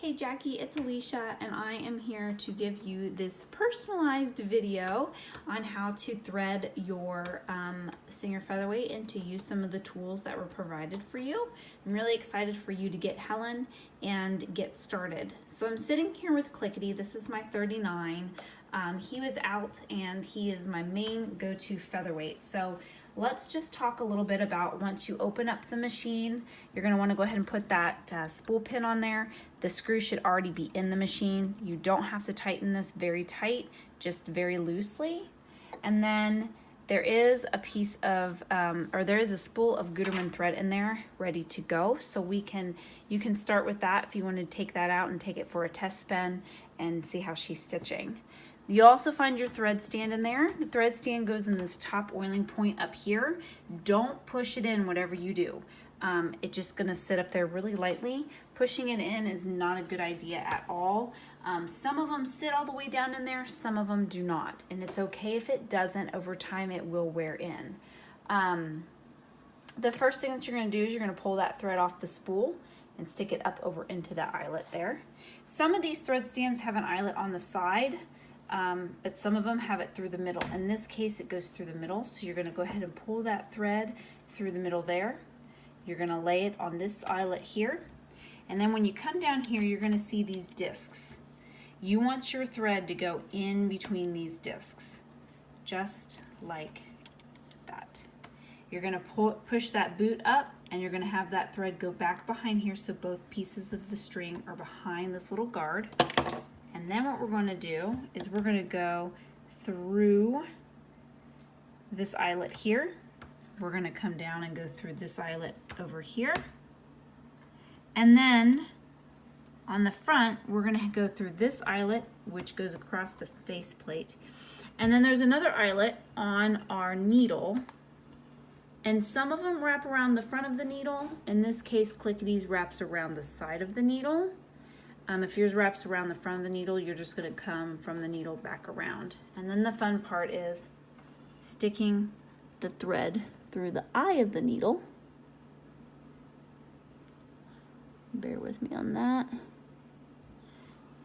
Hey Jackie, it's Alicia and I am here to give you this personalized video on how to thread your Singer Featherweight and to use some of the tools that were provided for you. I'm really excited for you to get Helen and get started. So I'm sitting here with Clickety. This is my 39. He was out and he is my main go-to featherweight. So let's just talk a little bit about once you open up the machine, you're going to want to go ahead and put that spool pin on there. The screw should already be in the machine. You don't have to tighten this very tight, just very loosely. And then there is a piece of, there is a spool of Gutermann thread in there ready to go. So you can start with that if you want to take that out and take it for a test spin and see how she's stitching. You'll also find your thread stand in there. The thread stand goes in this top oiling point up here. Don't push it in whatever you do. It's just gonna sit up there really lightly. Pushing it in is not a good idea at all. Some of them sit all the way down in there, some of them do not. And it's okay if it doesn't. Over time it will wear in. The first thing that you're gonna do is you're gonna pull that thread off the spool and stick it up over into the eyelet there. Some of these thread stands have an eyelet on the side. But some of them have it through the middle. In this case, it goes through the middle. So you're going to go ahead and pull that thread through the middle there. You're going to lay it on this eyelet here. And then when you come down here, you're going to see these discs. You want your thread to go in between these discs, just like that. You're going to push that boot up, and you're going to have that thread go back behind here so both pieces of the string are behind this little guard. And then what we're going to do is we're going to go through this eyelet here. We're going to come down and go through this eyelet over here. And then on the front, we're going to go through this eyelet, which goes across the faceplate. And then there's another eyelet on our needle. And some of them wrap around the front of the needle. In this case, Clickety's wraps around the side of the needle. If yours wraps around the front of the needle, you're just going to come from the needle back around. And then the fun part is sticking the thread through the eye of the needle. Bear with me on that.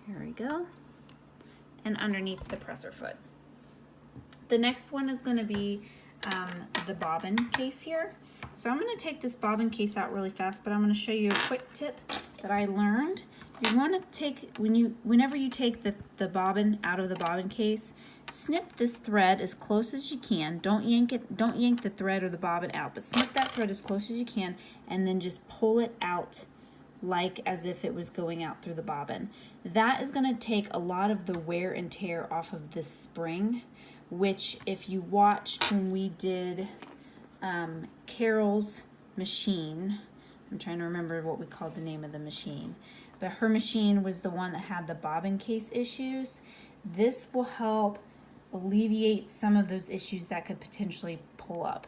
Here we go. And underneath the presser foot. The next one is going to be the bobbin case here. So I'm going to take this bobbin case out really fast, but I'm going to show you a quick tip that I learned. You want to take, whenever you take the bobbin out of the bobbin case, snip this thread as close as you can. Don't yank the thread or the bobbin out, but snip that thread as close as you can and then just pull it out like as if it was going out through the bobbin. That is going to take a lot of the wear and tear off of this spring, which if you watched when we did Carol's machine, I'm trying to remember what we called the name of the machine, but her machine was the one that had the bobbin case issues. This will help alleviate some of those issues that could potentially pull up.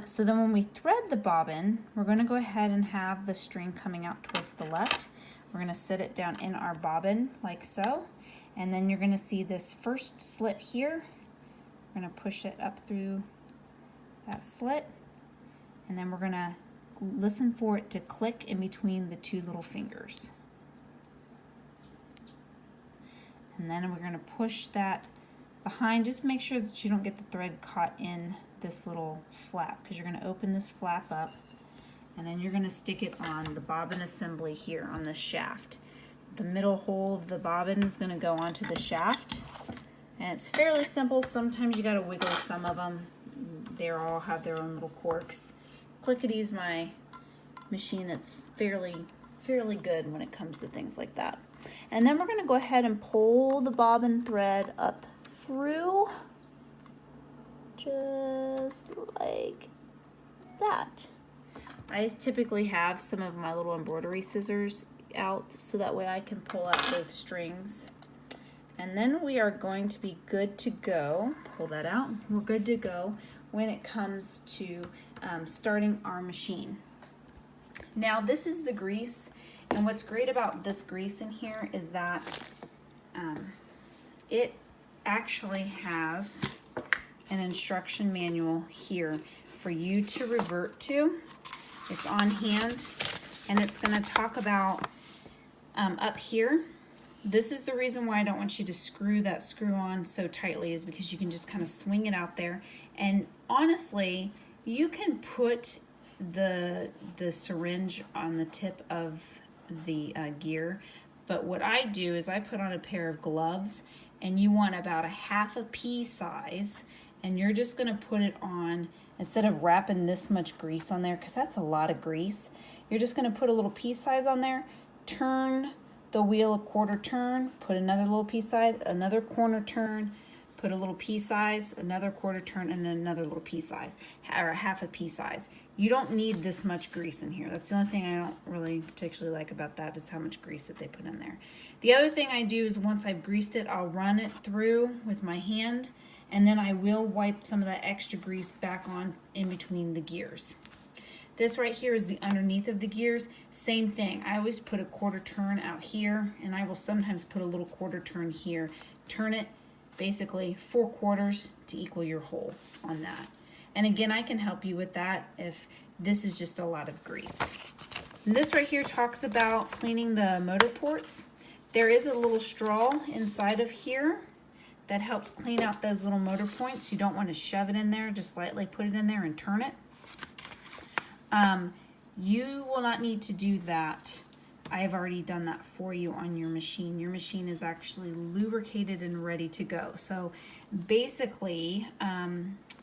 So then when we thread the bobbin, we're going to go ahead and have the string coming out towards the left. We're going to sit it down in our bobbin like so, and then you're going to see this first slit here. We're going to push it up through that slit, and then we're going to listen for it to click in between the two little fingers. And then we're going to push that behind. Just make sure that you don't get the thread caught in this little flap, because you're going to open this flap up and then you're going to stick it on the bobbin assembly here on the shaft. The middle hole of the bobbin is going to go onto the shaft, and it's fairly simple. Sometimes you got to wiggle some of them. They all have their own little quirks. Clickety's my machine that's fairly good when it comes to things like that. And then we're going to go ahead and pull the bobbin thread up through, just like that. I typically have some of my little embroidery scissors out so that way I can pull out those strings. And then we are going to be good to go. Pull that out. We're good to go when it comes to starting our machine. Now this is the grease, and what's great about this grease in here is that it actually has an instruction manual here for you to revert to. It's on hand, and it's going to talk about up here. This is the reason why I don't want you to screw that screw on so tightly, is because you can just kind of swing it out there. And honestly, you can put the syringe on the tip of the gear, but what I do is I put on a pair of gloves, and you want about a half a pea size, and you're just going to put it on, instead of wrapping this much grease on there, because that's a lot of grease, you're just going to put a little pea size on there, turn the wheel a quarter turn, put another little pea size, another corner turn, put a little pea size, another quarter turn, and then another little pea size, or a half a pea size. You don't need this much grease in here. That's the only thing I don't really particularly like about that, is how much grease that they put in there. The other thing I do is once I've greased it, I'll run it through with my hand, and then I will wipe some of that extra grease back on in between the gears. This right here is the underneath of the gears. Same thing. I always put a quarter turn out here, and I will sometimes put a little quarter turn here. Turn it basically 4 quarters to equal your hole on that. And again, I can help you with that if this is just a lot of grease. And this right here talks about cleaning the motor ports. There is a little straw inside of here that helps clean out those little motor points. You don't want to shove it in there, just lightly put it in there and turn it. You will not need to do that. I have already done that for you on your machine. Your machine is actually lubricated and ready to go. So basically,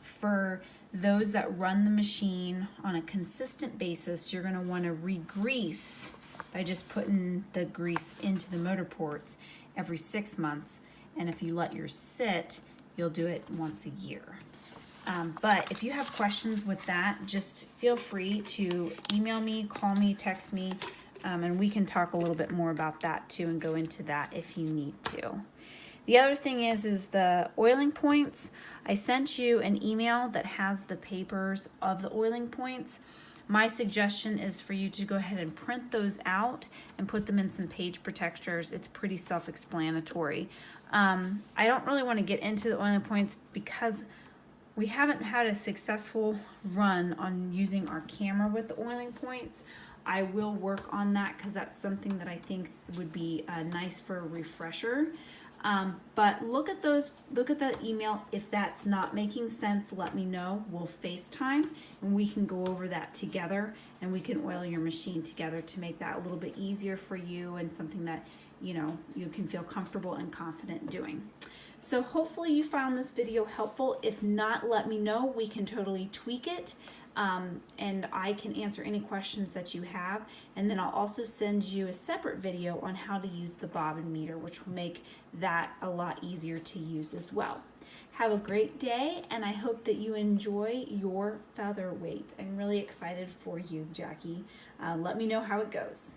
for those that run the machine on a consistent basis, you're going to want to re-grease by just putting the grease into the motor ports every 6 months. And if you let yours sit, you'll do it once a year. But if you have questions with that, just feel free to email me, call me, text me, and we can talk a little bit more about that too and go into that if you need to. The other thing is the oiling points. I sent you an email that has the papers of the oiling points. My suggestion is for you to go ahead and print those out and put them in some page protectors. It's pretty self-explanatory. I don't really want to get into the oiling points because we haven't had a successful run on using our camera with the oiling points. I will work on that because that's something that I think would be nice for a refresher. But look at that email. If that's not making sense, let me know. We'll FaceTime and we can go over that together, and we can oil your machine together to make that a little bit easier for you and something that you can feel comfortable and confident doing. So hopefully you found this video helpful. If not, let me know. We can totally tweak it, and I can answer any questions that you have. And then I'll also send you a separate video on how to use the bobbin meter, which will make that a lot easier to use as well. Have a great day, and I hope that you enjoy your featherweight. I'm really excited for you, Jackie. Let me know how it goes.